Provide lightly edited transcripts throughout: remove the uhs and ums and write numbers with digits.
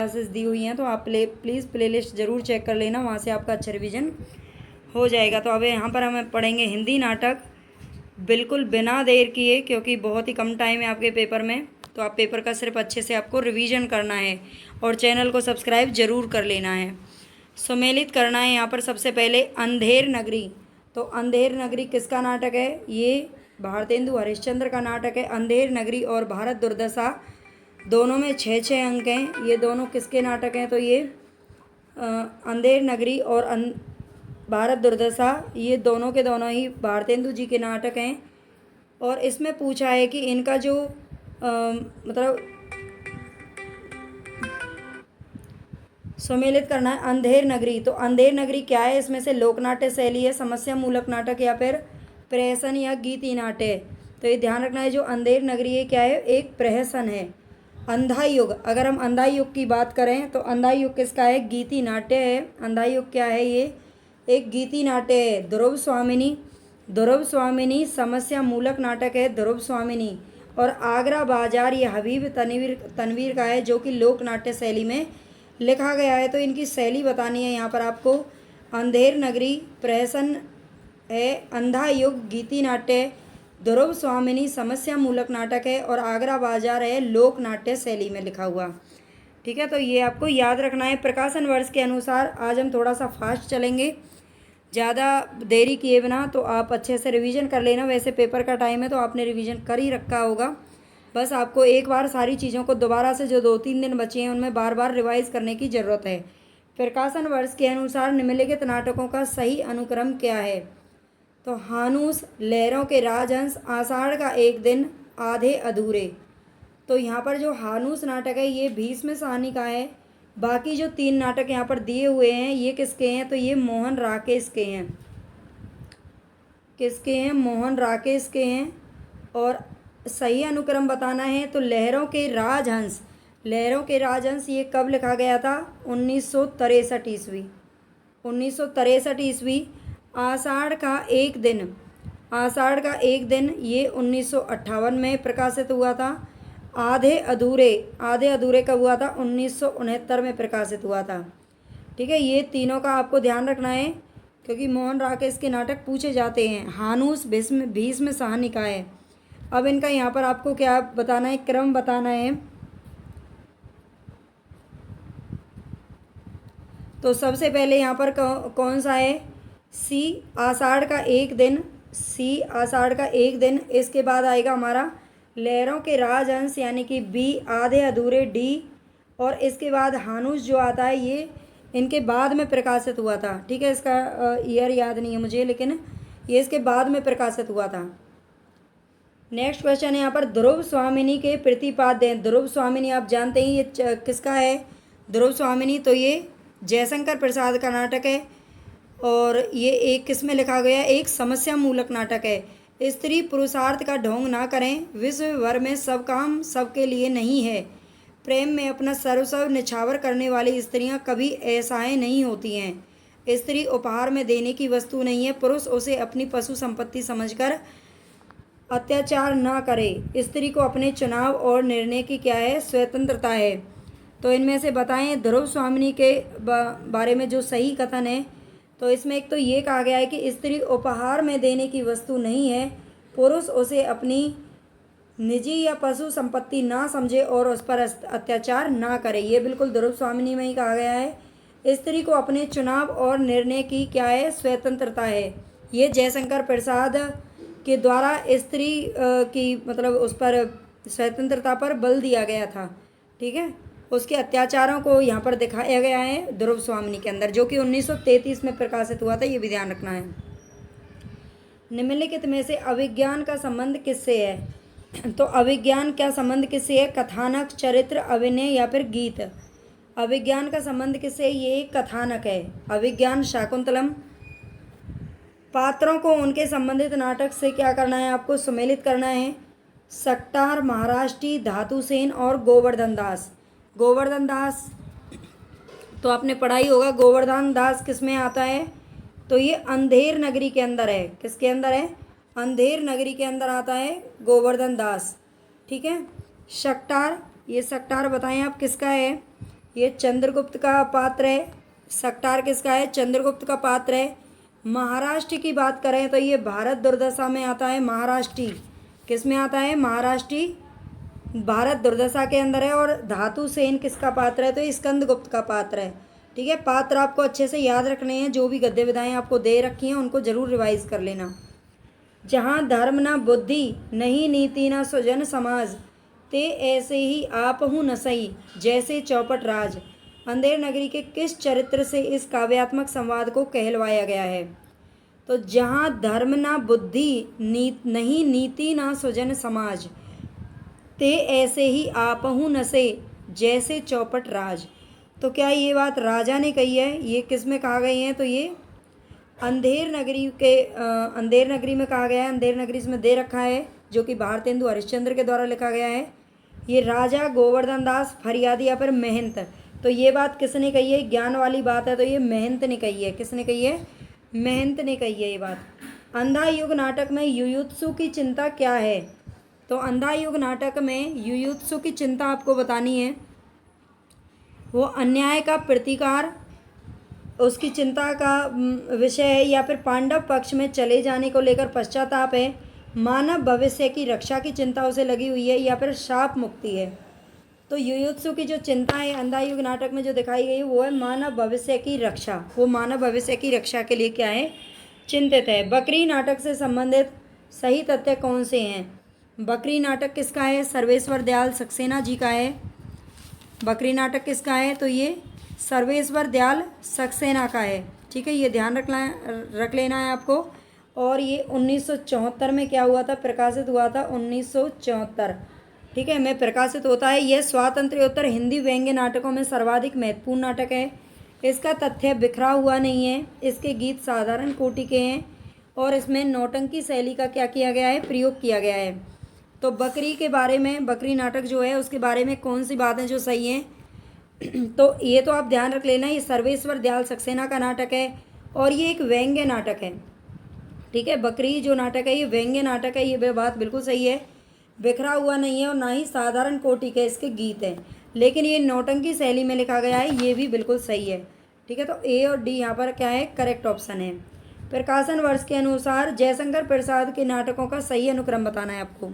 Classes दी हुई हैं, तो आप प्लीज़ प्लेलिस्ट ज़रूर चेक कर लेना, वहाँ से आपका अच्छा रिवीजन हो जाएगा। तो अब यहाँ पर हम पढ़ेंगे हिंदी नाटक बिल्कुल बिना देर किए, क्योंकि बहुत ही कम टाइम है आपके पेपर में। तो आप पेपर का सिर्फ अच्छे से आपको रिवीजन करना है और चैनल को सब्सक्राइब ज़रूर कर लेना है, सुमेलित करना है। यहाँ पर सबसे पहले अंधेर नगरी। तो अंधेर नगरी किसका नाटक है? ये भारतेंदु हरिश्चंद्र का नाटक है। अंधेर नगरी और भारत दुर्दशा दोनों में 6-6 अंक हैं। ये दोनों किसके नाटक हैं? तो ये अंधेर नगरी और भारत दुर्दशा, ये दोनों के दोनों ही भारतेंदु जी के नाटक हैं। और इसमें पूछा है कि इनका जो मतलब सुमेलित करना है अंधेर नगरी। तो अंधेर नगरी क्या है? इसमें से लोकनाट्य शैली है, समस्या मूलक नाटक या फिर प्रहसन या गीति नाट्य है। तो ये ध्यान रखना है, जो अंधेर नगरी है क्या है? एक प्रहसन है। अंधा युग, अगर हम अंधा युग की बात करें तो अंधा युग किसका है? गीति नाट्य है। अंधा युग क्या है? ये एक गीति नाट्य है। ध्रुव स्वामिनी, ध्रुव स्वामिनी समस्या मूलक नाटक है, ध्रुव स्वामिनी। और आगरा बाजार ये हबीब तनवीर का है, जो कि लोक नाट्य शैली में लिखा गया है। तो इनकी शैली बतानी है यहाँ पर आपको। अंधेर नगरी प्रहसन है, अंधा युग गीति नाट्य है, ध्रुव स्वामिनी समस्या मूलक नाटक है, और आगरा बाजार है लोक नाट्य शैली में लिखा हुआ। ठीक है, तो ये आपको याद रखना है। प्रकाशन वर्ष के अनुसार आज हम थोड़ा सा फास्ट चलेंगे, ज़्यादा देरी किए बिना। तो आप अच्छे से रिवीजन कर लेना। वैसे पेपर का टाइम है तो आपने रिवीजन कर ही रखा होगा, बस आपको एक बार सारी चीज़ों को दोबारा से, जो 2-3 दिन बचे हैं उनमें बार बार रिवाइज करने की ज़रूरत है। प्रकाशन वर्ष के अनुसार निम्नलिखित नाटकों का सही अनुक्रम क्या है? तो हानूस, लहरों के राजहंस, आषाढ़ का एक दिन, आधे अधूरे। तो यहाँ पर जो हानूस नाटक है ये भीष्म साहनी का है। बाकी जो 3 नाटक यहाँ पर दिए हुए हैं ये किसके हैं? तो ये मोहन राकेश के हैं। किसके हैं? मोहन राकेश के हैं। और सही अनुक्रम बताना है तो लहरों के राजहंस, लहरों के राजहंस ये कब लिखा गया था? 1963 ईस्वी, 1963 ईस्वी। आषाढ़ का एक दिन, आषाढ़ का एक दिन ये 1958 में प्रकाशित हुआ था। आधे अधूरे, आधे अधूरे कब हुआ था? 1969 में प्रकाशित हुआ था। ठीक है, ये तीनों का आपको ध्यान रखना है, क्योंकि मोहन राकेश के नाटक पूछे जाते हैं। हानूस भीष्म साहनी का है। अब इनका यहाँ पर आपको क्या बताना है? क्रम बताना है। तो सबसे पहले यहाँ पर कौन सा है? सी, आषाढ़ का एक दिन, सी आषाढ़ का एक दिन। इसके बाद आएगा हमारा लहरों के राजहंस यानी कि बी, आधे अधूरे डी। और इसके बाद हानूस जो आता है ये इनके बाद में प्रकाशित हुआ था। ठीक है, इसका ईयर याद नहीं है मुझे, लेकिन ये इसके बाद में प्रकाशित हुआ था। नेक्स्ट क्वेश्चन है यहाँ पर ध्रुव स्वामिनी के प्रतिपाद्य। ध्रुव स्वामिनी आप जानते हैं ये किसका है? ध्रुव स्वामिनी तो ये जयशंकर प्रसाद का नाटक है, और ये एक किस में लिखा गया? एक समस्या मूलक नाटक है। स्त्री पुरुषार्थ का ढोंग ना करें, विश्व भर में सब काम सबके लिए नहीं है, प्रेम में अपना सर्वस्व निछावर करने वाली स्त्रियां कभी ऐसाएं नहीं होती हैं। स्त्री उपहार में देने की वस्तु नहीं है, पुरुष उसे अपनी पशु संपत्ति समझकर अत्याचार ना करे। स्त्री को अपने चुनाव और निर्णय की क्या है? स्वतंत्रता है। तो इनमें से बताएं ध्रुव स्वामिनी के बारे में जो सही कथन है। तो इसमें एक तो ये कहा गया है कि स्त्री उपहार में देने की वस्तु नहीं है, पुरुष उसे अपनी निजी या पशु संपत्ति ना समझे और उस पर अत्याचार ना करे। ये बिल्कुल ध्रुव स्वामिनी में ही कहा गया है। स्त्री को अपने चुनाव और निर्णय की क्या है? स्वतंत्रता है। ये जयशंकर प्रसाद के द्वारा स्त्री की मतलब उस पर स्वतंत्रता पर बल दिया गया था। ठीक है, उसके अत्याचारों को यहाँ पर दिखाया गया है ध्रुव स्वामिनी के अंदर, जो कि 1933 में प्रकाशित हुआ था। ये भी ध्यान रखना है। निम्नलिखित में से अभिज्ञान का संबंध किससे है? तो अभिज्ञान का संबंध किससे है? कथानक, चरित्र, अभिनय या फिर गीत। अभिज्ञान का संबंध किससे? ये कथानक है। अभिज्ञान शाकुंतलम। पात्रों को उनके संबंधित नाटक से क्या करना है? आपको सुमेलित करना है। सक्टार, महाराष्ट्री, धातुसेन और गोवर्धन दास। गोवर्धन दास तो आपने पढ़ा ही होगा। गोवर्धन दास किस में आता है? तो ये अंधेर नगरी के अंदर है। किसके अंदर है? अंधेर नगरी के अंदर आता है गोवर्धन दास। ठीक है, सक्टार, ये सक्टार बताएं आप किसका है? ये चंद्रगुप्त का पात्र है। सक्टार किसका है? चंद्रगुप्त का पात्र है। महाराष्ट्र की बात करें तो ये भारत दुर्दशा में आता है। महाराष्ट्री किस में आता है? महाराष्ट्री भारत दुर्दशा के अंदर है। और धातु सेन किसका पात्र है? तो ये स्कंदगुप्त का पात्र है। ठीक है, पात्र आपको अच्छे से याद रखने हैं। जो भी गद्य विधाएं आपको दे रखी हैं उनको जरूर रिवाइज कर लेना। जहाँ धर्म न बुद्धि नहीं नीति न सुजन समाज, ते ऐसे ही आप हूँ न सही जैसे चौपट राज। अंधेर नगरी के किस चरित्र से इस काव्यात्मक संवाद को कहलवाया गया है? तो जहाँ धर्म ना बुद्धि नहीं नीति ना सुजन समाज, ते ऐसे ही आप हूँ न से जैसे चौपट राज। तो क्या ये बात राजा ने कही है? ये किस में कहा गई है? तो ये अंधेर नगरी में कहा गया है। अंधेर नगरी इसमें दे रखा है, जो कि भारतेंदु हरिश्चंद्र के द्वारा लिखा गया है। ये राजा गोवर्धन दास फरियादी या फिर महंत। तो ये बात किसने कही है? ज्ञान वाली बात है, तो ये महंत ने कही है। किसने कही है? महंत ने कही है ये बात। अंधा युग नाटक में युयुत्सु की चिंता क्या है? तो अंधा युग नाटक में युयुत्सु की चिंता आपको बतानी है। वो अन्याय का प्रतिकार, उसकी चिंता का विषय है, या फिर पांडव पक्ष में चले जाने को लेकर पश्चाताप है, मानव भविष्य की रक्षा की चिंता उसे लगी हुई है, या फिर शाप मुक्ति है। तो युयुत्सु की जो चिंता है अंधा युग नाटक में जो दिखाई गई वो है मानव भविष्य की रक्षा। वो मानव भविष्य की रक्षा के लिए क्या है? चिंतित है। बकरी नाटक से संबंधित सही तथ्य कौन से हैं? बकरी नाटक किसका है? सर्वेश्वर दयाल सक्सेना जी का है। बकरी नाटक किसका है? तो ये सर्वेश्वर दयाल सक्सेना का है। ठीक है, ये ध्यान रख लेना है आपको। और ये 1974 में क्या हुआ था? प्रकाशित हुआ था 1974। ठीक है, में प्रकाशित होता है। यह स्वातंत्र्योत्तर हिंदी व्यंग्य नाटकों में सर्वाधिक महत्वपूर्ण नाटक है। इसका तथ्य बिखरा हुआ नहीं है, इसके गीत साधारण कोटि के हैं और इसमें नौटंकी शैली का क्या किया गया है? प्रयोग किया गया है। तो बकरी के बारे में, बकरी नाटक जो है उसके बारे में कौन सी बातें जो सही हैं? तो ये तो आप ध्यान रख लेना, ये सर्वेश्वर दयाल सक्सेना का नाटक है और ये एक व्यंग्य नाटक है। ठीक है, बकरी जो नाटक है ये व्यंग्य नाटक है, ये बात बिल्कुल सही है। बिखरा हुआ नहीं है और ना ही साधारण कोटि के इसके गीत हैं, लेकिन ये नौटंकी शैली में लिखा गया है, ये भी बिल्कुल सही है। ठीक है, तो ए और डी यहाँ पर क्या है? करेक्ट ऑप्शन है। प्रकाशन वर्ष के अनुसार जयशंकर प्रसाद के नाटकों का सही अनुक्रम बताना है आपको।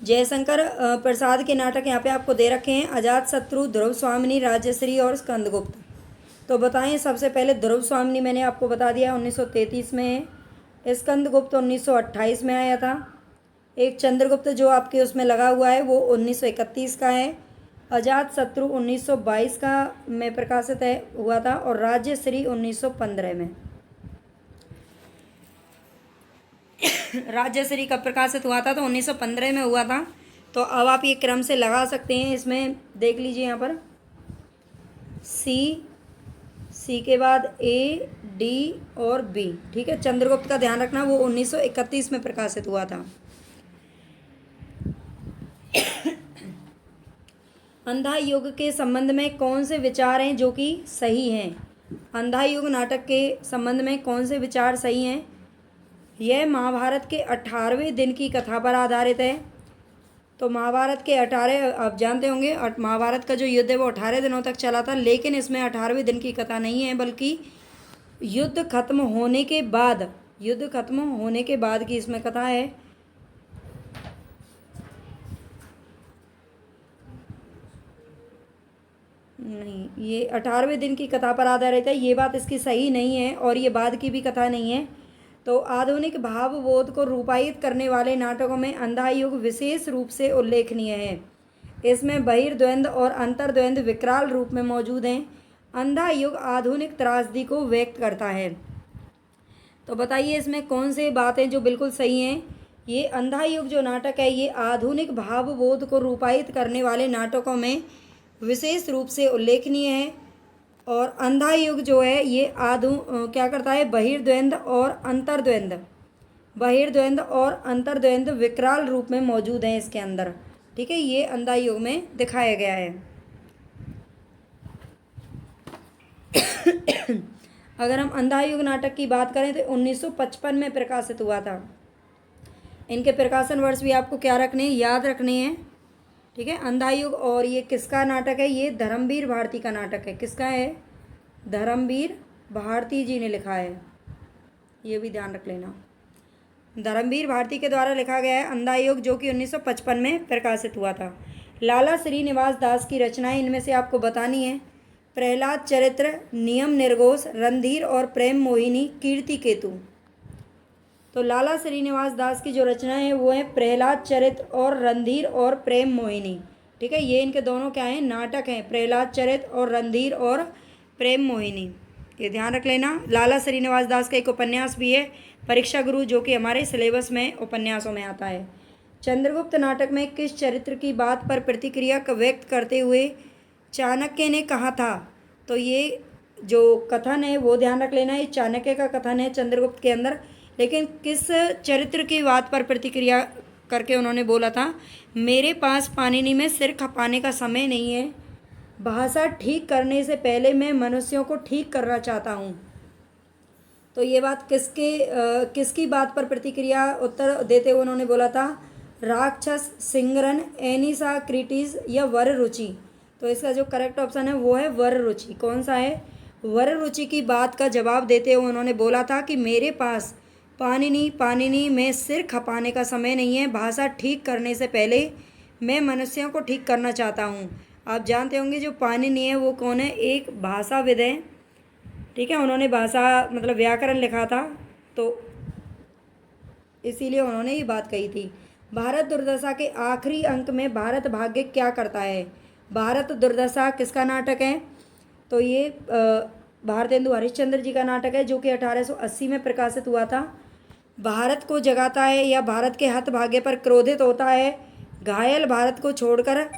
जयशंकर प्रसाद के नाटक यहाँ पे आपको दे रखे हैं, अजातशत्रु, ध्रुव स्वामिनी, राज्यश्री और स्कंदगुप्त। तो बताएं, सबसे पहले ध्रुव स्वामिनी मैंने आपको बता दिया 1933 में है। स्कंदगुप्त 1928 में आया था। एक चंद्रगुप्त जो आपके उसमें लगा हुआ है वो 1931 का है। अजातशत्रु 1922 का में प्रकाशित है हुआ था और राज्यश्री 1915 में। राज्यश्री कब प्रकाशित हुआ था? तो 1915 में हुआ था। तो अब आप ये क्रम से लगा सकते हैं। इसमें देख लीजिए यहाँ पर सी के बाद ए, डी और बी। ठीक है, चंद्रगुप्त का ध्यान रखना, वो 1931 में प्रकाशित हुआ था। अंधा युग के संबंध में कौन से विचार हैं जो कि सही हैं? अंधा युग नाटक के संबंध में कौन से विचार सही हैं? यह महाभारत के 18वें दिन की कथा पर आधारित है। तो महाभारत के 18, आप जानते होंगे महाभारत का जो युद्ध है वो 18 दिनों तक चला था, लेकिन इसमें 18वें दिन की कथा नहीं है, बल्कि युद्ध खत्म होने के बाद की इसमें कथा है। नहीं, ये 18वें दिन की कथा पर आधारित है, ये बात इसकी सही नहीं है और ये बाद की भी कथा नहीं है। तो आधुनिक भावबोध को रूपायित करने वाले नाटकों में अंधा युग विशेष रूप से उल्लेखनीय है। इसमें बहिर्द्वंद और अंतर्द्वंद विकराल रूप में मौजूद हैं। अंधा युग आधुनिक त्रासदी को व्यक्त करता है। तो बताइए इसमें कौन से बातें जो बिल्कुल सही हैं? ये अंधा युग जो नाटक है ये आधुनिक भावबोध को रूपायित करने वाले नाटकों में विशेष रूप से उल्लेखनीय है। और अंधा युग जो है ये क्या करता है? बहिर्द्वंद और अंतर्द्वंद विकराल रूप में मौजूद हैं इसके अंदर। ठीक है, ये अंधा युग में दिखाया गया है। अगर हम अंधा युग नाटक की बात करें तो 1955 में प्रकाशित हुआ था। इनके प्रकाशन वर्ष भी आपको क्या रखने हैं? याद रखने हैं। ठीक है, अंधा युग। और ये किसका नाटक है? ये धर्मवीर भारती का नाटक है। किसका है? धर्मवीर भारती जी ने लिखा है, ये भी ध्यान रख लेना। धर्मवीर भारती के द्वारा लिखा गया है अंधा युग, जो कि 1955 में प्रकाशित हुआ था। लाला श्रीनिवास दास की रचनाएं इनमें से आपको बतानी है। प्रहलाद चरित्र, नियम निर्घोष, रणधीर और प्रेम मोहिनी, कीर्ति केतु। तो लाला श्रीनिवास दास की जो रचनाएं हैं वो है प्रहलाद चरित्र और रणधीर और प्रेम मोहिनी। ठीक है, ये इनके दोनों क्या हैं? नाटक हैं, प्रहलाद चरित्र और रणधीर और प्रेम मोहिनी। ये ध्यान रख लेना। लाला श्रीनिवास दास का एक उपन्यास भी है परीक्षा गुरु, जो कि हमारे सिलेबस में उपन्यासों में आता है। चंद्रगुप्त नाटक में किस चरित्र की बात पर प्रतिक्रिया व्यक्त करते हुए चाणक्य ने कहा था? तो ये जो कथन है वो ध्यान रख लेना, ये चाणक्य का कथन है चंद्रगुप्त के अंदर। लेकिन किस चरित्र की बात पर प्रतिक्रिया करके उन्होंने बोला था? मेरे पास पाणिनि में सिर खपाने का समय नहीं है, भाषा ठीक करने से पहले मैं मनुष्यों को ठीक करना चाहता हूँ। तो ये बात किसकी बात पर प्रतिक्रिया उत्तर देते हुए उन्होंने बोला था? राक्षस, सिंगरन, एनिसा क्रिटिस या वर रुचि। तो इसका जो करेक्ट ऑप्शन है वो है वर रुचि। कौन सा है? वर रुचि की बात का जवाब देते हुए उन्होंने बोला था कि मेरे पास पाणिनि में सिर खपाने का समय नहीं है, भाषा ठीक करने से पहले मैं मनुष्यों को ठीक करना चाहता हूँ। आप जानते होंगे जो पाणिनि है वो कौन है? एक भाषाविद है। ठीक है, उन्होंने भाषा मतलब व्याकरण लिखा था, तो इसीलिए उन्होंने ये बात कही थी। भारत दुर्दशा के आखिरी अंक में भारत भाग्य क्या करता है? भारत दुर्दशा किसका नाटक है? तो ये भारतेंदु हरिश्चंद्र जी का नाटक है, जो कि 1880 में प्रकाशित हुआ था। भारत को जगाता है या भारत के हतभाग्य पर क्रोधित होता है, घायल भारत को छोड़कर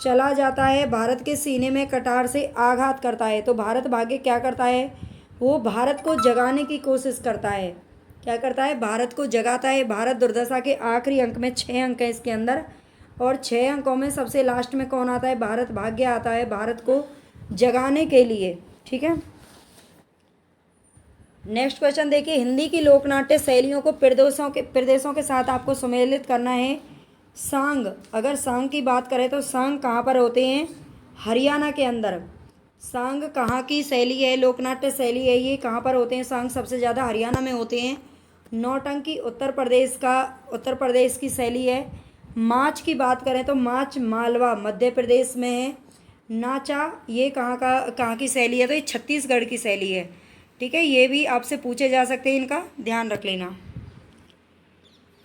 चला जाता है, भारत के सीने में कटार से आघात करता है। तो भारत भाग्य क्या करता है? वो भारत को जगाने की कोशिश करता है। क्या करता है? भारत को जगाता है। भारत दुर्दशा के आखिरी अंक में 6 अंक हैं इसके अंदर, और 6 अंकों में सबसे लास्ट में कौन आता है? भारत भाग्य आता है, भारत को जगाने के लिए। ठीक है, नेक्स्ट क्वेश्चन देखिए। हिंदी की लोकनाट्य शैलियों को प्रदेशों के साथ आपको सम्मिलित करना है। सांग, अगर सांग की बात करें तो सांग कहाँ पर होते हैं? हरियाणा के अंदर। सांग कहाँ की शैली है? लोकनाट्य शैली है, ये कहाँ पर होते हैं? सांग सबसे ज़्यादा हरियाणा में होते हैं। नौटंकी उत्तर प्रदेश की शैली है। माच की बात करें तो माच मालवा मध्य प्रदेश में है। नाचा ये कहाँ की शैली है? तो ये छत्तीसगढ़ की शैली है। ठीक है, ये भी आपसे पूछे जा सकते हैं, इनका ध्यान रख लेना।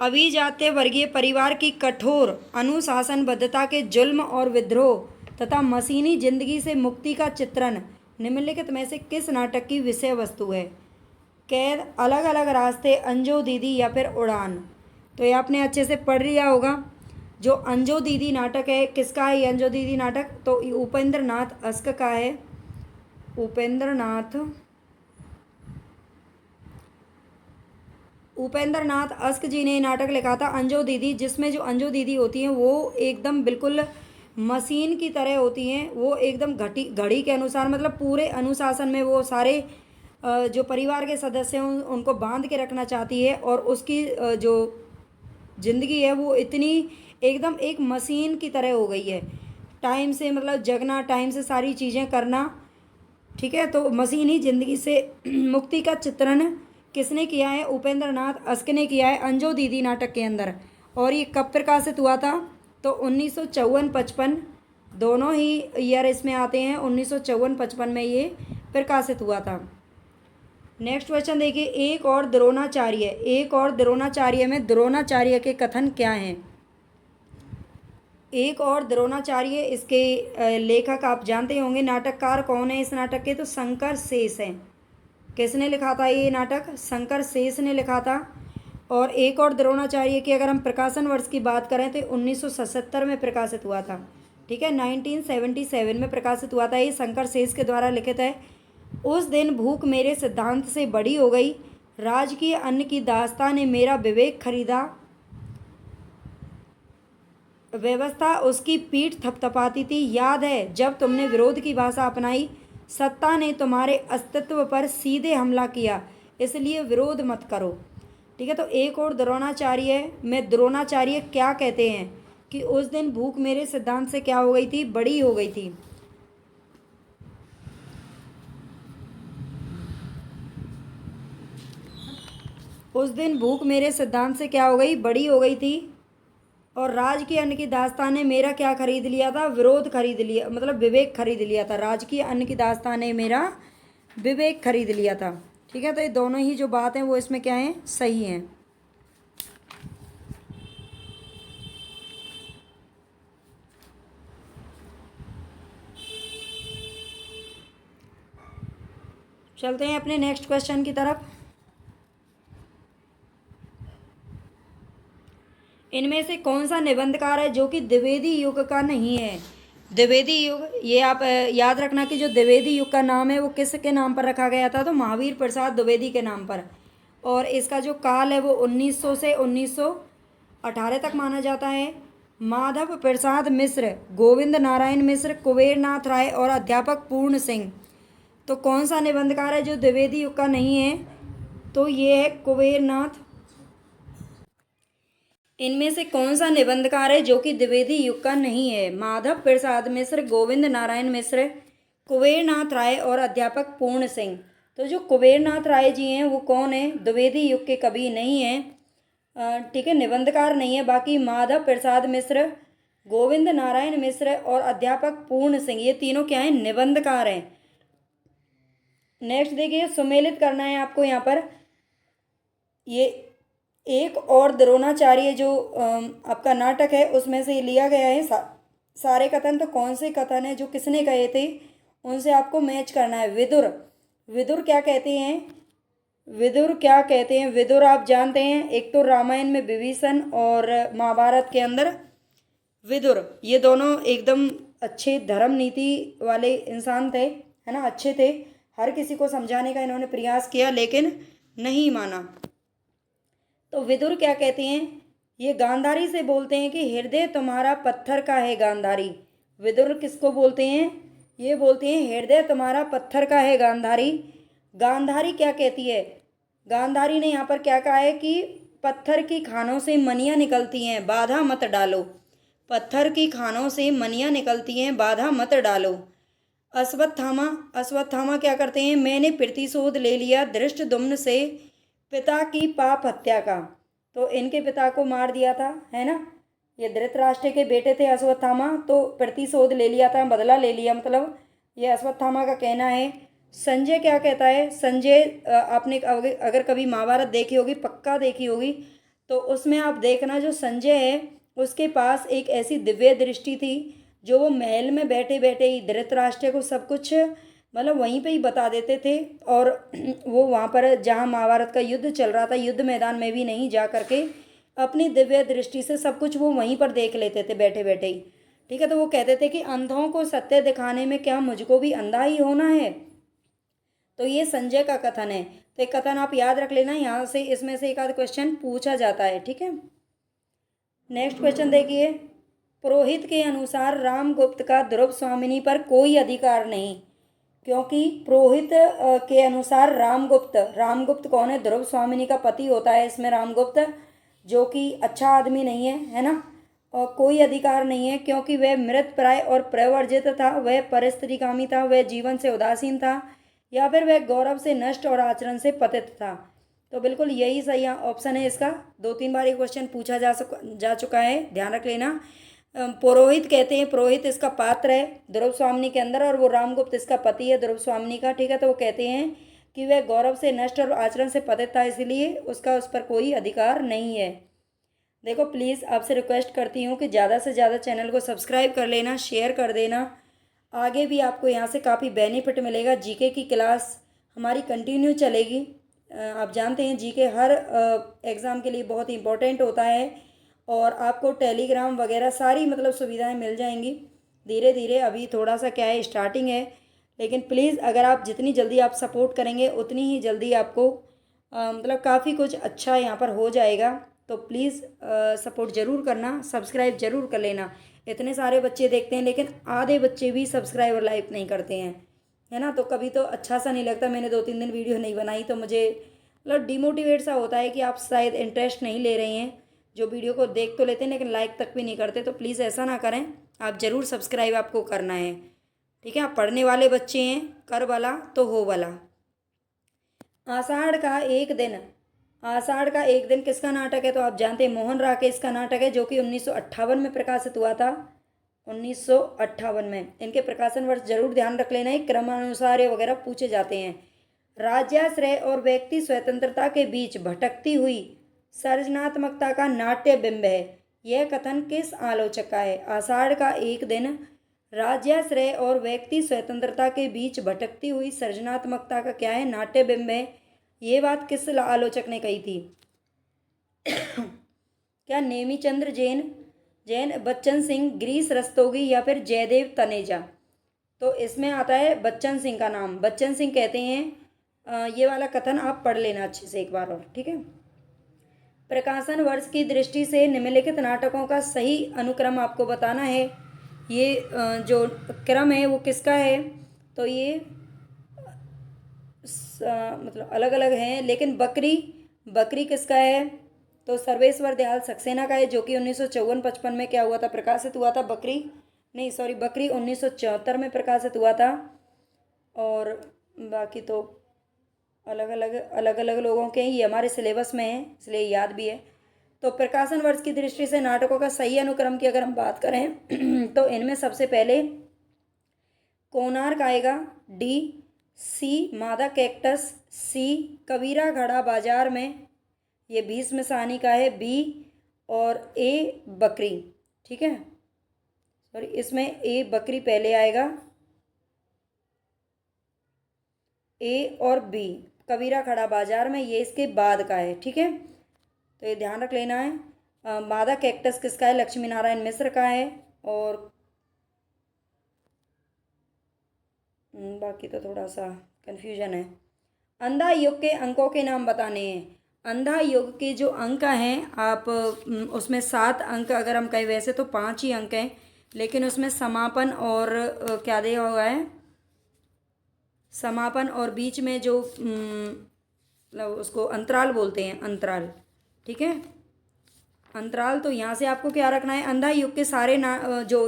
अभिजात्य वर्गीय परिवार की कठोर अनुशासनबद्धता के जुल्म और विद्रोह तथा मशीनी जिंदगी से मुक्ति का चित्रण निम्नलिखित में से किस नाटक की विषय वस्तु है? कैद, अलग अलग रास्ते, अंजो दीदी या फिर उड़ान। तो ये आपने अच्छे से पढ़ लिया होगा। जो अंजो दीदी नाटक है, किसका है ये अंजो दीदी नाटक? तो उपेंद्र नाथ अस्क का है। उपेंद्र नाथ अस्क जी ने नाटक लिखा था अंजो दीदी, जिसमें जो अंजो दीदी होती हैं वो एकदम बिल्कुल मशीन की तरह होती हैं। वो एकदम घड़ी के अनुसार, मतलब पूरे अनुशासन में वो सारे जो परिवार के सदस्य हैं उनको बांध के रखना चाहती है, और उसकी जो ज़िंदगी है वो इतनी एकदम एक मशीन की तरह हो गई है। टाइम से मतलब जगना, टाइम से सारी चीज़ें करना। ठीक है, तो मशीनी ज़िंदगी से मुक्ति का चित्रण किसने किया है? उपेंद्र नाथ अस्क ने किया है अंजो दीदी नाटक के अंदर। और ये कब प्रकाशित हुआ था? तो 1954-55 दोनों ही ईयर इसमें आते हैं। 1954-55 में ये प्रकाशित हुआ था। नेक्स्ट क्वेश्चन देखिए। एक और द्रोणाचार्य में द्रोणाचार्य के कथन क्या हैं? एक और द्रोणाचार्य, इसके लेखक आप जानते होंगे। नाटककार कौन है इस नाटक के? तो शंकर शेष हैं। किसने लिखा था ये नाटक? शंकर शेष ने लिखा था। और एक और द्रोणाचार्य की अगर हम प्रकाशन वर्ष की बात करें तो 1977 में प्रकाशित हुआ था। ठीक है, 1977 में प्रकाशित हुआ था। ये शंकर शेष के द्वारा लिखित है। उस दिन भूख मेरे सिद्धांत से बड़ी हो गई, राजकीय अन्न की दास्तां ने मेरा विवेक खरीदा, व्यवस्था उसकी पीठ थपथपाती थी। याद है जब तुमने विरोध की भाषा अपनाई, सत्ता ने तुम्हारे अस्तित्व पर सीधे हमला किया, इसलिए विरोध मत करो। ठीक है, तो एक और द्रोणाचार्य में द्रोणाचार्य क्या कहते हैं कि उस दिन भूख मेरे सिद्धांत से क्या हो गई थी, बड़ी हो गई थी। उस दिन भूख मेरे सिद्धांत से क्या हो गई, बड़ी हो गई थी। और राजकीय अन्न की दास्तान ने मेरा क्या खरीद लिया था, विरोध खरीद लिया, मतलब विवेक खरीद लिया था। राजकीय अन्न की दास्तान ने मेरा विवेक खरीद लिया था। ठीक है, तो ये दोनों ही जो बात है वो इसमें क्या है, सही है। चलते हैं अपने नेक्स्ट क्वेश्चन की तरफ। इनमें से कौन सा निबंधकार है जो कि द्विवेदी युग का नहीं है। द्विवेदी युग, ये आप याद रखना कि जो द्विवेदी युग का नाम है वो किसके नाम पर रखा गया था, तो महावीर प्रसाद द्विवेदी के नाम पर। और इसका जो काल है वो 1900 से 1918 तक माना जाता है। माधव प्रसाद मिश्र, गोविंद नारायण मिश्र, कुबेरनाथ राय और अध्यापक पूर्ण सिंह। तो कौन सा निबंधकार है जो द्विवेदी युग का नहीं है, तो ये है कुबेरनाथ। इनमें से कौन सा निबंधकार है जो कि द्विवेदी युग का नहीं है, माधव प्रसाद मिश्र, गोविंद नारायण मिश्र, कुबेरनाथ राय और अध्यापक पूर्ण सिंह। तो जो कुबेरनाथ राय जी हैं वो कौन है, द्विवेदी युग के कवि नहीं हैं, ठीक है, निबंधकार नहीं है। बाकी माधव प्रसाद मिश्र, गोविंद नारायण मिश्र और अध्यापक पूर्ण सिंह, ये तीनों क्या हैं, निबंधकार हैं। नेक्स्ट देखिए, सुमेलित करना है आपको यहाँ पर। ये एक और द्रोणाचार्य जो आपका नाटक है उसमें से लिया गया है सारे कथन। तो कौन से कथन है जो किसने कहे थे, उनसे आपको मैच करना है। विदुर, विदुर क्या कहते हैं, विदुर क्या कहते हैं। विदुर आप जानते हैं, एक तो रामायण में विभीषण और महाभारत के अंदर विदुर, ये दोनों एकदम अच्छे धर्म नीति वाले इंसान थे, है ना, अच्छे थे। हर किसी को समझाने का इन्होंने प्रयास किया लेकिन नहीं माना। तो विदुर क्या कहते हैं, ये गांधारी से बोलते हैं कि हृदय तुम्हारा पत्थर का है गांधारी। विदुर किसको बोलते हैं, ये बोलते हैं हृदय तुम्हारा पत्थर का है गांधारी। गांधारी क्या कहती है, गांधारी ने यहाँ पर क्या कहा है कि पत्थर की खानों से मनियाँ निकलती हैं, बाधा मत डालो। पत्थर की खानों से मनियाँ निकलती हैं, बाधा मत डालो। अश्वत्थामा, अश्वत्थामा क्या करते हैं, मैंने प्रतिशोध ले लिया धृष्टद्युम्न से पिता की पाप हत्या का। तो इनके पिता को मार दिया था, है ना, ये धृतराष्ट्र के बेटे थे अश्वत्थामा, तो प्रतिशोध ले लिया था, बदला ले लिया, मतलब ये अश्वत्थामा का कहना है। संजय क्या कहता है, संजय आपने अगर कभी महाभारत देखी होगी, पक्का देखी होगी, तो उसमें आप देखना जो संजय है उसके पास एक ऐसी दिव्य दृष्टि थी जो वो महल में बैठे बैठे ही धृतराष्ट्र को सब कुछ मतलब वहीं पे ही बता देते थे। और वो वहाँ पर जहाँ महाभारत का युद्ध चल रहा था, युद्ध मैदान में भी नहीं जा करके अपनी दिव्य दृष्टि से सब कुछ वो वहीं पर देख लेते थे बैठे बैठे ही। ठीक है, तो वो कहते थे कि अंधों को सत्य दिखाने में क्या मुझको भी अंधा ही होना है। तो ये संजय का कथन है। तो एक कथन आप याद रख लेना, यहाँ से इसमें से एक आध क्वेश्चन पूछा जाता है। ठीक है, नेक्स्ट क्वेश्चन देखिए। पुरोहित के अनुसार रामगुप्त का ध्रुव स्वामिनी पर कोई अधिकार नहीं, क्योंकि पुरोहित के अनुसार रामगुप्त, रामगुप्त कौन है, ध्रुव स्वामिनी का पति होता है इसमें रामगुप्त, जो कि अच्छा आदमी नहीं है ना, और कोई अधिकार नहीं है क्योंकि वह मृत प्राय और प्रवर्जित था, वह परिस्त्रीकामी था, वह जीवन से उदासीन था, या फिर वह गौरव से नष्ट और आचरण से पतित था। तो बिल्कुल यही सही ऑप्शन है इसका। 2-3 बार ये क्वेश्चन पूछा जा चुका है, ध्यान रख लेना। पुरोहित कहते हैं, पुरोहित इसका पात्र है ध्रुव स्वामिनी के अंदर, और वो रामगुप्त इसका पति है ध्रुव स्वामिनी का। ठीक है, तो वो कहते हैं कि वह गौरव से नष्ट और आचरण से पतित था, इसलिए उसका उस पर कोई अधिकार नहीं है। देखो प्लीज़ आपसे रिक्वेस्ट करती हूँ कि ज़्यादा से ज़्यादा चैनल को सब्सक्राइब कर लेना, शेयर कर देना। आगे भी आपको यहाँ से काफ़ी बेनिफिट मिलेगा। जीके की क्लास हमारी कंटिन्यू चलेगी। आप जानते हैं जीके हर एग्ज़ाम के लिए बहुत इंपॉर्टेंट होता है, और आपको टेलीग्राम वगैरह सारी मतलब सुविधाएं मिल जाएंगी धीरे धीरे। अभी थोड़ा सा क्या है, स्टार्टिंग है, लेकिन प्लीज़ अगर आप जितनी जल्दी आप सपोर्ट करेंगे उतनी ही जल्दी आपको मतलब काफ़ी कुछ अच्छा यहाँ पर हो जाएगा। तो प्लीज़ सपोर्ट ज़रूर करना, सब्सक्राइब ज़रूर कर लेना। इतने सारे बच्चे देखते हैं लेकिन आधे बच्चे भी सब्सक्राइब और लाइक नहीं करते हैं, है ना। तो कभी तो अच्छा सा नहीं लगता। मैंने 2-3 दिन वीडियो नहीं बनाई तो मुझे मतलब डिमोटिवेट सा होता है कि आप शायद इंटरेस्ट नहीं ले रहे हैं। जो वीडियो को देख तो लेते हैं लेकिन लाइक तक भी नहीं करते, तो प्लीज़ ऐसा ना करें, आप ज़रूर सब्सक्राइब आपको करना है। ठीक है, आप पढ़ने वाले बच्चे हैं, कर भला तो हो भला। आषाढ़ का एक दिन, आषाढ़ का एक दिन किसका नाटक है? तो आप जानते हैं मोहन राकेश का नाटक है, जो कि 1958 में प्रकाशित हुआ था। 1958 में। इनके प्रकाशन वर्ष जरूर ध्यान रख लेना है, क्रमानुसार ये वगैरह पूछे जाते हैं। राज्याश्रय और व्यक्ति स्वतंत्रता के बीच भटकती हुई सृजनात्मकता का नाट्य बिंब है। यह कथन किस आलोचक का है? आषाढ़ का एक दिन राज्याश्रय और व्यक्ति स्वतंत्रता के बीच भटकती हुई सृजनात्मकता का क्या है? नाट्य बिंब है। ये बात किस आलोचक ने कही थी? क्या नेमीचंद्र जैन, बच्चन सिंह, गिरीश रस्तोगी या फिर जयदेव तनेजा? तो इसमें आता है बच्चन सिंह का नाम। बच्चन सिंह कहते हैं। ये वाला कथन आप पढ़ लेना अच्छे से एक बार और, ठीक है। प्रकाशन वर्ष की दृष्टि से निम्नलिखित नाटकों का सही अनुक्रम आपको बताना है। ये जो क्रम है वो किसका है? तो ये मतलब अलग अलग हैं, लेकिन बकरी किसका है? तो सर्वेश्वर दयाल सक्सेना का है, जो कि 1954-55 में क्या हुआ था? प्रकाशित हुआ था। बकरी 1974 में प्रकाशित हुआ था। और बाकी तो अलग अलग लोगों के, ये हमारे सिलेबस में है इसलिए याद भी है। तो प्रकाशन वर्ष की दृष्टि से नाटकों का सही अनुक्रम की अगर हम बात करें तो इनमें सबसे पहले कोणार्क आएगा, डी। सी मादा कैक्टस, सी कबीरा घड़ा बाजार में, ये भीष्म साहनी का है, बी। और ए बकरी, ठीक है। सॉरी, इसमें ए बकरी पहले आएगा, ए और बी कबीरा खड़ा बाजार में, ये इसके बाद का है, ठीक है। तो ये ध्यान रख लेना है। मादा कैक्टस किसका है? लक्ष्मी नारायण मिश्र का है। और बाकी तो थोड़ा सा कन्फ्यूजन है। अंधा युग के अंकों के नाम बताने हैं। अंधा युग के जो अंक हैं, आप उसमें 7 अंक अगर हम कहें, वैसे तो 5 ही अंक हैं, लेकिन उसमें समापन और क्या दिया हुआ है? समापन और बीच में जो मतलब उसको अंतराल बोलते हैं, अंतराल, ठीक है। अंतराल, तो यहाँ से आपको क्या रखना है? अंधा युग के सारे जो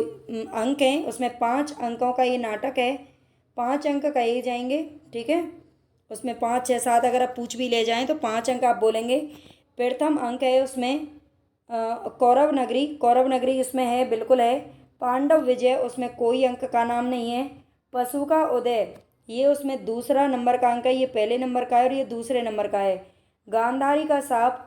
अंक हैं उसमें 5 अंकों का ये नाटक है। 5 अंक कहे जाएंगे, ठीक है। उसमें 5, 6, 7 अगर आप पूछ भी ले जाएं तो 5 अंक आप बोलेंगे। प्रथम अंक है उसमें कौरव नगरी इसमें है, बिल्कुल है। पांडव विजय, उसमें कोई अंक का नाम नहीं है। पशु का उदय, ये उसमें दूसरा नंबर का अंक है, ये पहले नंबर का है और ये दूसरे नंबर का है। गांधारी का शाप,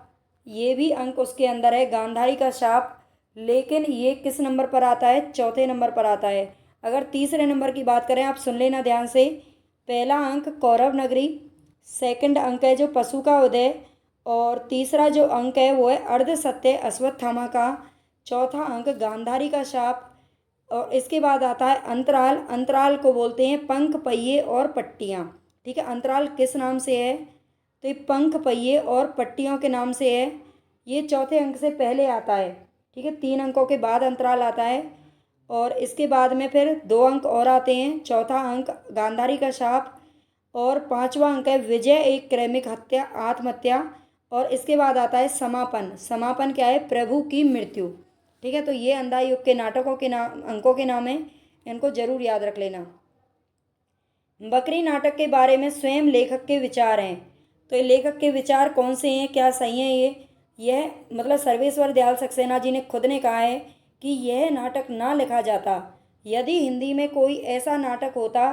ये भी अंक उसके अंदर है, गांधारी का शाप, लेकिन ये किस नंबर पर आता है? चौथे नंबर पर आता है। अगर तीसरे नंबर की बात करें, आप सुन लेना ध्यान से। पहला अंक कौरव नगरी, सेकंड अंक है जो पशु का उदय, और तीसरा जो अंक है वो है अर्ध सत्य अश्वत्थामा का, चौथा अंक गांधारी का शाप, और इसके बाद आता है अंतराल। अंतराल को बोलते हैं पंख, पहिए और पट्टियाँ, ठीक है। अंतराल किस नाम से है? तो ये पंख, पहिए और पट्टियों के नाम से है। ये चौथे अंक से पहले आता है, ठीक है। 3 अंकों के बाद अंतराल आता है, और इसके बाद में फिर 2 अंक और आते हैं। चौथा अंक गांधारी का शाप, और 5वां अंक है विजय, एक क्रमिक हत्या, आत्महत्या, और इसके बाद आता है समापन। समापन क्या है? प्रभु की मृत्यु, ठीक है। तो ये अंधा युग के नाटकों के नाम, अंकों के नाम हैं, इनको जरूर याद रख लेना। बकरी नाटक के बारे में स्वयं लेखक के विचार हैं। तो ये लेखक के विचार कौन से हैं, क्या सही हैं? यह मतलब सर्वेश्वर दयाल सक्सेना जी ने खुद ने कहा है कि यह नाटक ना लिखा जाता यदि हिंदी में कोई ऐसा नाटक होता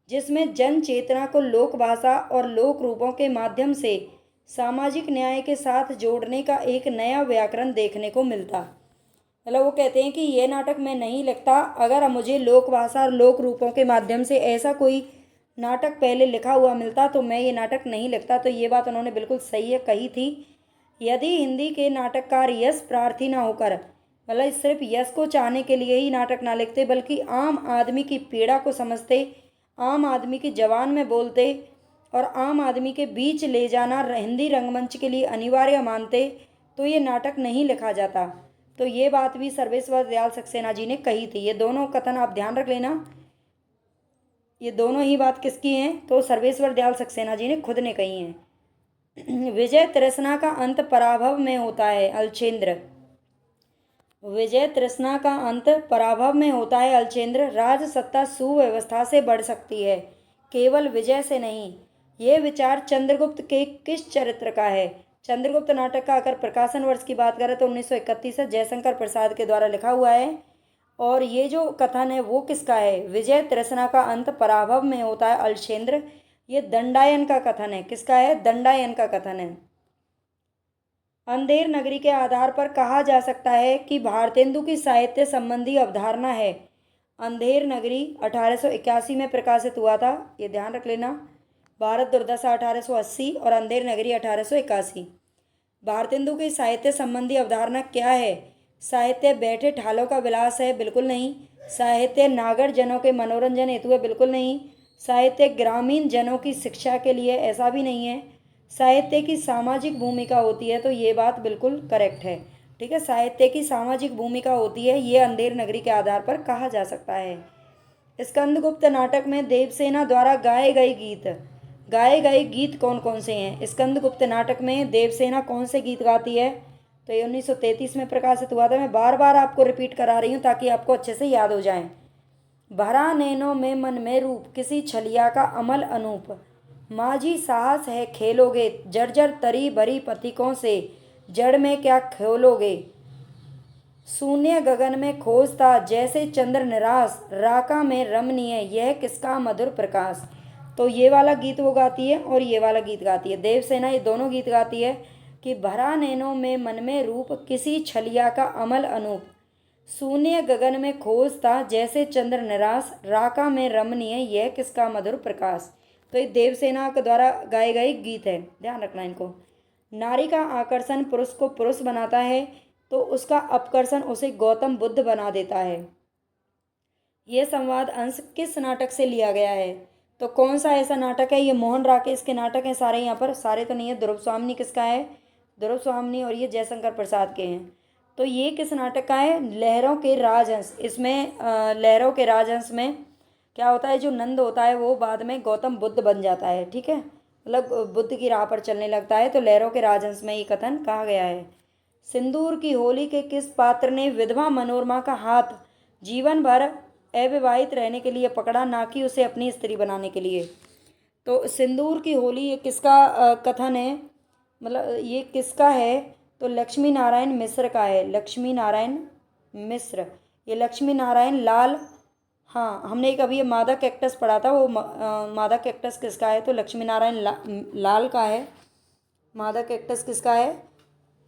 जिसमें जन चेतना को लोक भाषा और लोक रूपों के माध्यम से सामाजिक न्याय के साथ जोड़ने का एक नया व्याकरण देखने को मिलता। मतलब वो कहते हैं कि ये नाटक मैं नहीं लिखता अगर मुझे लोक भाषा और लोक रूपों के माध्यम से ऐसा कोई नाटक पहले लिखा हुआ मिलता तो मैं ये नाटक नहीं लिखता। तो ये बात उन्होंने बिल्कुल सही है कही थी। यदि हिंदी के नाटककार यश प्रार्थी ना होकर, मतलब सिर्फ यश को चाहने के लिए ही नाटक ना लिखते, बल्कि आम आदमी की पीड़ा को समझते, आम आदमी की जबान में बोलते और आम आदमी के बीच ले जाना हिंदी रंगमंच के लिए अनिवार्य मानते, तो ये नाटक नहीं लिखा जाता। तो ये बात भी सर्वेश्वर दयाल सक्सेना जी ने कही थी। ये दोनों कथन आप ध्यान रख लेना। ये दोनों ही बात किसकी हैं? तो सर्वेश्वर दयाल सक्सेना जी ने खुद ने कही हैं। विजय तृष्णा का अंत पराभव में होता है। अलचेंद्र। विजय तृष्णा का अंत पराभव में होता है। अलचेंद्र। राज सत्ता सुव्यवस्था से बढ़ सकती है, केवल विजय से नहीं। ये विचार चंद्रगुप्त के किस चरित्र का है? चंद्रगुप्त नाटक का अगर प्रकाशन वर्ष की बात करें तो 1931 है, जयशंकर प्रसाद के द्वारा लिखा हुआ है। और ये जो कथन है वो किसका है? विजय तृष्णा का अंत पराभव में होता है। अलचेंद्र। ये दंडायन का कथन है। किसका है? दंडायन का कथन है। अंधेर नगरी के आधार पर कहा जा सकता है कि भारतेंदु की साहित्य संबंधी अवधारणा है। अंधेर नगरी 1881 में प्रकाशित हुआ था, ये ध्यान रख लेना। भारत दुर्दशा 1880 और अंधेर नगरी 1881। भारतेंदु की साहित्य संबंधी अवधारणा क्या है? साहित्य बैठे ठालों का विलास है? बिल्कुल नहीं। साहित्य नागर जनों के मनोरंजन हेतु है? बिल्कुल नहीं। साहित्य ग्रामीण जनों की शिक्षा के लिए? ऐसा भी नहीं है। साहित्य की सामाजिक भूमिका होती है? तो ये बात बिल्कुल करेक्ट है। ठीक है, साहित्य की सामाजिक भूमिका होती है, ये अंधेर नगरी के आधार पर कहा जा सकता है। स्कंदगुप्त नाटक में देवसेना द्वारा गाए गए गीत कौन कौन से हैं? स्कंदगुप्त नाटक में देवसेना कौन से गीत गाती है? तो ये 1933 में प्रकाशित हुआ था। मैं बार बार आपको रिपीट करा रही हूँ ताकि आपको अच्छे से याद हो जाए। भरा नैनों में मन में रूप, किसी छलिया का अमल अनूप। माझी साहस है खेलोगे, जर्जर तरी भरी पथिकों से, जड़ में क्या खोलोगे। शून्य गगन में खोजता जैसे चंद्र निराश, राका में रमणीय यह किसका मधुर प्रकाश। तो ये वाला गीत वो गाती है और ये वाला गीत गाती है। देवसेना ये दोनों गीत गाती है कि भरा नैनों में मन में रूप, किसी छलिया का अमल अनूप, शून्य गगन में खोजता जैसे चंद्र निराश, राका में रमणीय यह किसका मधुर प्रकाश। तो ये देवसेना के द्वारा गाए गए गीत है, ध्यान रखना इनको। नारी का आकर्षण पुरुष को पुरुष बनाता है, तो उसका अपकर्षण उसे गौतम बुद्ध बना देता है। यह संवाद अंश किस नाटक से लिया गया है? तो कौन सा ऐसा नाटक है? ये मोहन राकेश के नाटक हैं सारे। यहाँ पर सारे तो नहीं है। ध्रुव स्वामिनी किसका है? ध्रुव स्वामिनी और ये जयशंकर प्रसाद के हैं। तो ये किस नाटक का है? लहरों के राजहंस। इसमें लहरों के राजहंस में क्या होता है, जो नंद होता है वो बाद में गौतम बुद्ध बन जाता है। ठीक है, मतलब बुद्ध की राह पर चलने लगता है। तो लहरों के राजहंस में ये कथन कहा गया है। सिंदूर की होली के किस पात्र ने विधवा मनोरमा का हाथ जीवन भर अविवाहित रहने के लिए पकड़ा, ना कि उसे अपनी स्त्री बनाने के लिए। तो सिंदूर की होली ये किसका कथन है, मतलब ये किसका है? तो लक्ष्मी नारायण मिश्र का है। लक्ष्मी नारायण मिश्र। ये लक्ष्मी नारायण लाल, हाँ हमने एक अभी ये मादा कैक्टस पढ़ा था, वो मादा कैक्टस किसका है? तो लक्ष्मी नारायण लाल का है। मादा कैक्टस किसका है?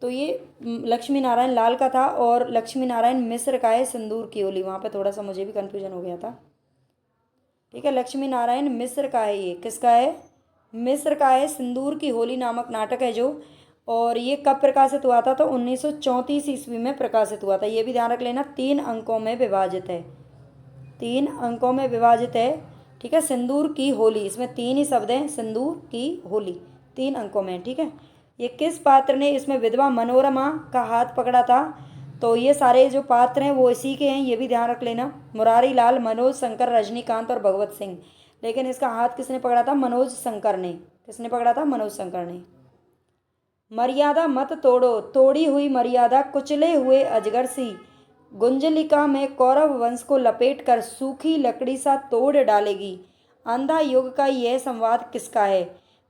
तो ये लक्ष्मी नारायण लाल का था। और लक्ष्मी नारायण मिश्र का है सिंदूर की होली। वहाँ पे थोड़ा सा मुझे भी कन्फ्यूजन हो गया था। ठीक है, लक्ष्मी नारायण मिश्र का है। ये किसका है? मिश्र का है। सिंदूर की होली नामक नाटक है जो, और ये कब प्रकाशित हुआ था? तो 1934 ईस्वी में प्रकाशित हुआ था। ये भी ध्यान रख लेना, 3 अंकों में विभाजित है। 3 अंकों में विभाजित है। ठीक है, सिंदूर की होली, इसमें 3 ही शब्द हैं। सिंदूर की होली 3 अंकों में। ठीक है, ये किस पात्र ने इसमें विधवा मनोरमा का हाथ पकड़ा था? तो ये सारे जो पात्र हैं वो इसी के हैं, ये भी ध्यान रख लेना। मुरारी लाल, मनोज शंकर, रजनीकांत और भगवत सिंह। लेकिन इसका हाथ किसने पकड़ा था? मनोज शंकर ने। किसने पकड़ा था? मनोज शंकर ने। मर्यादा मत तोड़ो, तोड़ी हुई मर्यादा कुचले हुए अजगर सी, गुंजलिका में कौरव वंश को लपेट कर सूखी लकड़ी सा तोड़ डालेगी। अंधा युग का यह संवाद किसका है?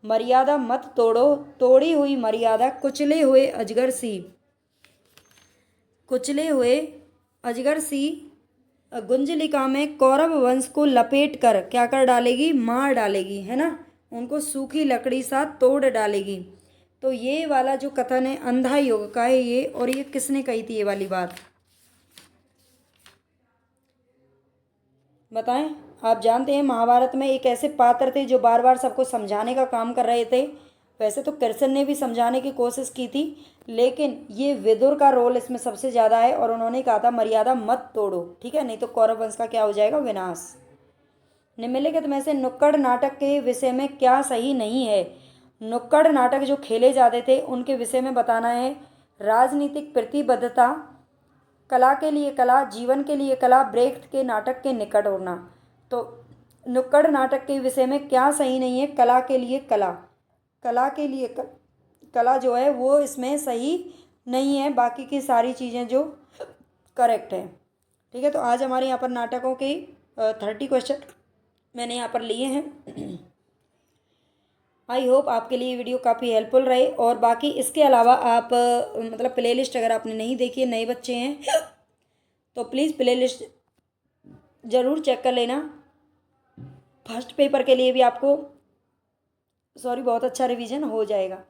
मर्यादा मत तोड़ो, तोड़ी हुई मर्यादा कुचले हुए अजगर सी, कुचले हुए अजगर सी गुंजलिका में कौरव वंश को लपेट कर क्या कर डालेगी? मार डालेगी, है ना, उनको सूखी लकड़ी सा तोड़ डालेगी। तो ये वाला जो कथन है अंधा युग का है ये। और ये किसने कही थी ये वाली बात, बताएं। आप जानते हैं महाभारत में एक ऐसे पात्र थे जो बार बार सबको समझाने का काम कर रहे थे। वैसे तो कृष्ण ने भी समझाने की कोशिश की थी, लेकिन ये विदुर का रोल इसमें सबसे ज़्यादा है। और उन्होंने कहा था मर्यादा मत तोड़ो, ठीक है, नहीं तो कौरव वंश का क्या हो जाएगा? विनाश। निम्नलिखित में से नुक्कड़ नाटक के विषय में क्या सही नहीं है? नुक्कड़ नाटक जो खेले जाते थे उनके विषय में बताना है। राजनीतिक प्रतिबद्धता, कला के लिए कला, जीवन के लिए कला, ब्रेख्त के नाटक के निकट होना। तो नुक्कड़ नाटक के विषय में क्या सही नहीं है? कला के लिए कला, कला के लिए कला, कला जो है वो इसमें सही नहीं है, बाकी की सारी चीज़ें जो करेक्ट है। ठीक है, तो आज हमारे यहाँ पर नाटकों के 30 क्वेश्चन मैंने यहाँ पर लिए हैं। आई होप आपके लिए वीडियो काफ़ी हेल्पफुल रहे। और बाकी इसके अलावा आप मतलब प्लेलिस्ट अगर आपने नहीं देखी है, नए बच्चे हैं तो प्लीज़ प्लेलिस्ट ज़रूर चेक कर लेना। फर्स्ट पेपर के लिए भी आपको बहुत अच्छा रिवीजन हो जाएगा।